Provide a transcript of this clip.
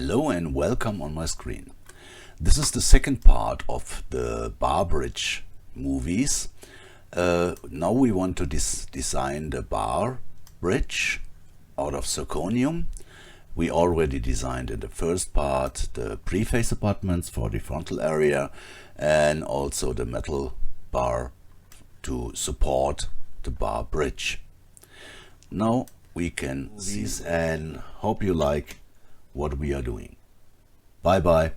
Hello and welcome on my screen. This is the second part of the bar bridge movies. Now we want to design the bar bridge out of zirconium. We already designed in the first part the preface abutments for the frontal area and also the metal bar to support the bar bridge. Now we can see this and hope you like what we are doing. Bye bye.